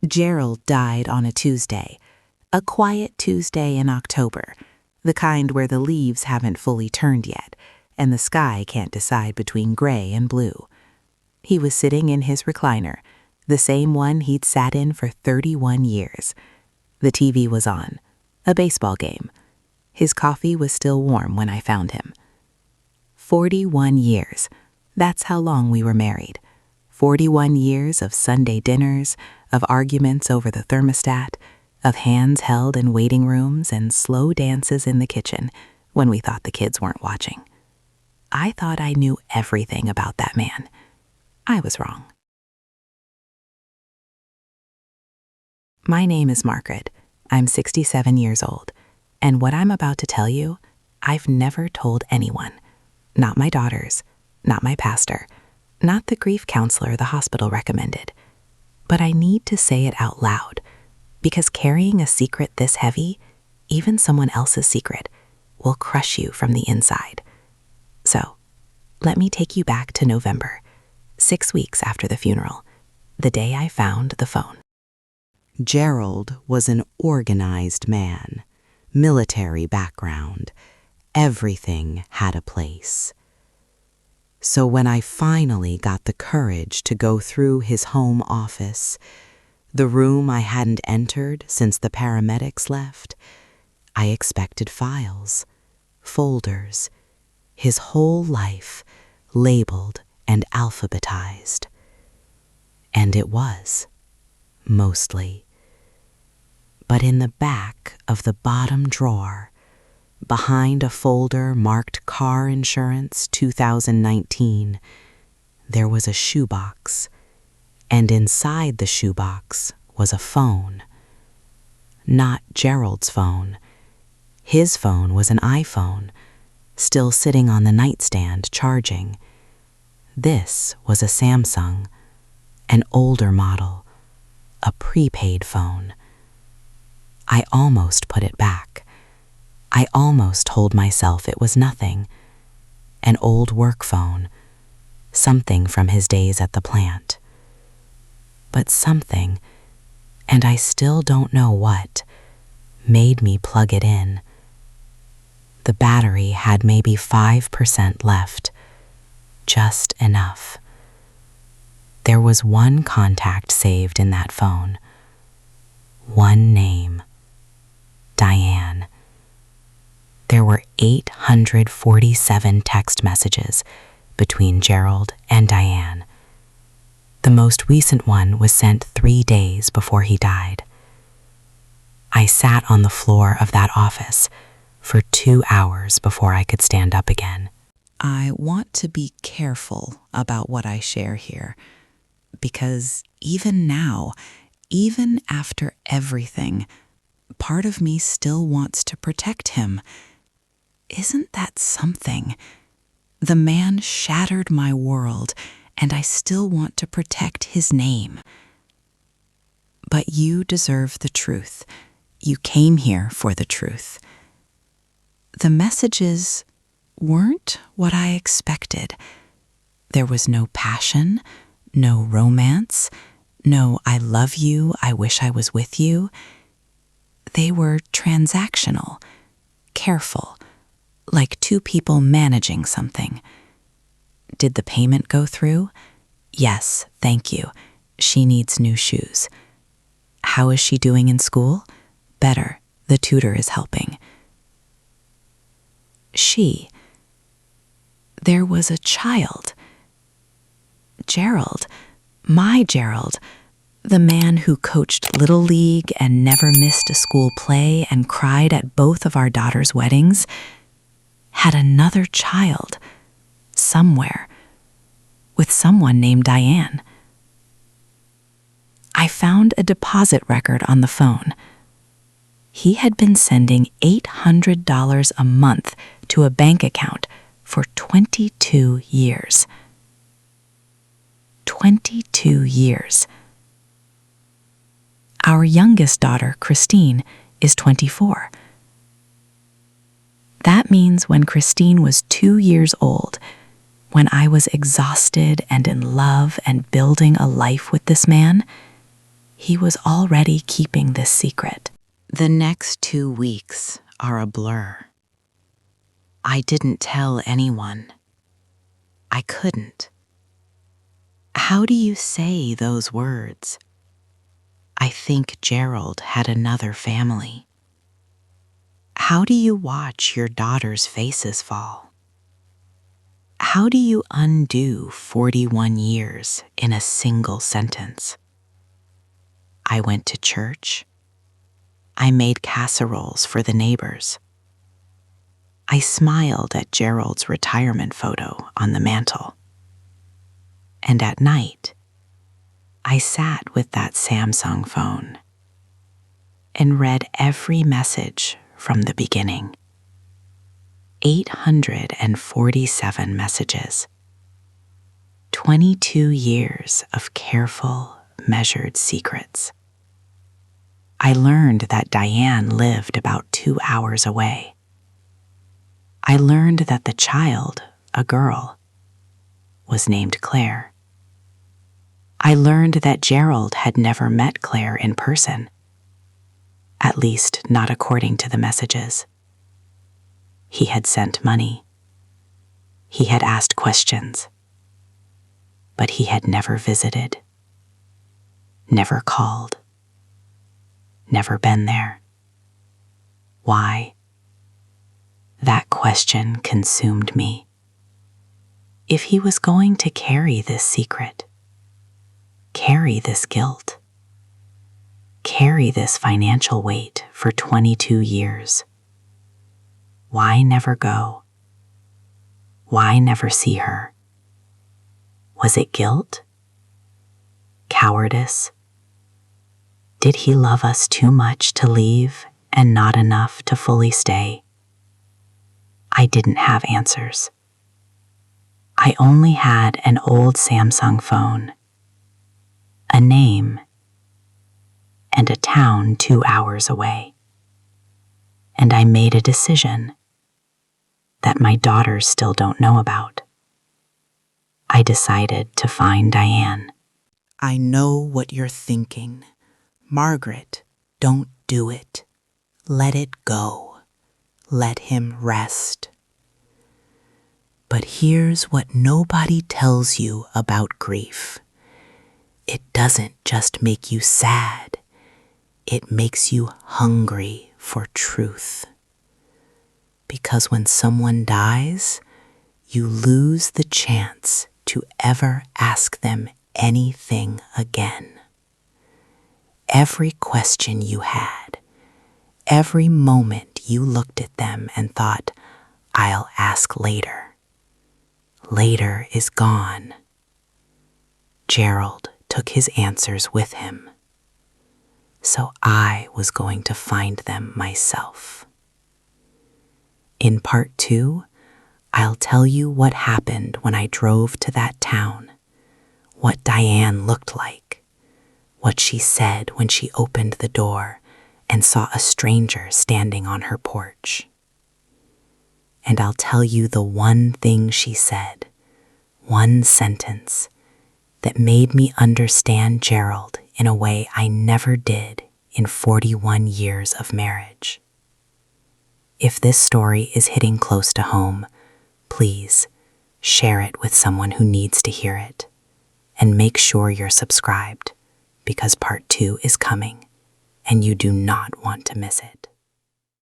Gerald died on a Tuesday, a quiet Tuesday in October, the kind where the leaves haven't fully turned yet, and the sky can't decide between gray and blue. He was sitting in his recliner, the same one he'd sat in for 31 years. The TV was on, a baseball game. His coffee was still warm when I found him. 41 years. That's how long we were married. 41 years of Sunday dinners, of arguments over the thermostat, of hands held in waiting rooms and slow dances in the kitchen when we thought the kids weren't watching. I thought I knew everything about that man. I was wrong. My name is Margaret. I'm 67 years old, and what I'm about to tell you, I've never told anyone. Not my daughters, not my pastor, not the grief counselor the hospital recommended. But I need to say it out loud, because carrying a secret this heavy, even someone else's secret, will crush you from the inside. So, let me take you back to November, 6 weeks after the funeral, the day I found the phone. Gerald was an organized man, military background. Everything had a place. So when I finally got the courage to go through his home office, the room I hadn't entered since the paramedics left, I expected files, folders, his whole life labeled and alphabetized. And it was, mostly. But in the back of the bottom drawer, behind a folder marked Car Insurance 2019, there was a shoebox, and inside the shoebox was a phone. Not Gerald's phone. His phone was an iPhone, still sitting on the nightstand charging. This was a Samsung, an older model, a prepaid phone. I almost put it back. I almost told myself it was nothing, an old work phone, something from his days at the plant. But something, and I still don't know what, made me plug it in. The battery had maybe 5% left, just enough. There was one contact saved in that phone, one name, Diane. There were 847 text messages between Gerald and Diane. The most recent one was sent 3 days before he died. I sat on the floor of that office for 2 hours before I could stand up again. I want to be careful about what I share here, because even now, even after everything, part of me still wants to protect him. Isn't that something? The man shattered my world, and I still want to protect his name. But you deserve the truth. You came here for the truth. The messages weren't what I expected. There was no passion, no romance, no I love you, I wish I was with you. They were transactional, careful, like two people managing something. Did the payment go through? Yes, thank you. She needs new shoes. How is she doing in school? Better. The tutor is helping. There was a child. Gerald, my Gerald, the man who coached Little League and never missed a school play and cried at both of our daughters' weddings, had another child, somewhere, with someone named Diane. I found a deposit record on the phone. He had been sending $800 a month to a bank account for 22 years. 22 years. Our youngest daughter, Christine, is 24. That means when Christine was 2 years old, when I was exhausted and in love and building a life with this man, he was already keeping this secret. The next 2 weeks are a blur. I didn't tell anyone. I couldn't. How do you say those words? I think Gerald had another family. How do you watch your daughters' faces fall? How do you undo 41 years in a single sentence? I went to church. I made casseroles for the neighbors. I smiled at Gerald's retirement photo on the mantle. And at night, I sat with that Samsung phone and read every message from the beginning. 847 messages. 22 years of careful, measured secrets. I learned that Diane lived about 2 hours away. I learned that the child, a girl, was named Claire. I learned that Gerald had never met Claire in person, at least not according to the messages. He had sent money. He had asked questions, but he had never visited, never called, never been there. Why? That question consumed me. If he was going to carry this secret, carry this guilt, carry this financial weight for 22 years, why never go? Why never see her? Was it guilt? Cowardice? Did he love us too much to leave and not enough to fully stay? I didn't have answers. I only had an old Samsung phone, a name, and a town 2 hours away. And I made a decision that my daughters still don't know about. I decided to find Diane. I know what you're thinking. Margaret, don't do it. Let it go. Let him rest. But here's what nobody tells you about grief. It doesn't just make you sad. It makes you hungry for truth. Because when someone dies, you lose the chance to ever ask them anything again. Every question you had, every moment you looked at them and thought, I'll ask later. Later is gone. Gerald took his answers with him. So I was going to find them myself. In part 2, I'll tell you what happened when I drove to that town, what Diane looked like, what she said when she opened the door and saw a stranger standing on her porch. And I'll tell you the one thing she said, one sentence, that made me understand Gerald in a way I never did in 41 years of marriage. If this story is hitting close to home, please share it with someone who needs to hear it. And make sure you're subscribed, because part 2 is coming, and you do not want to miss it.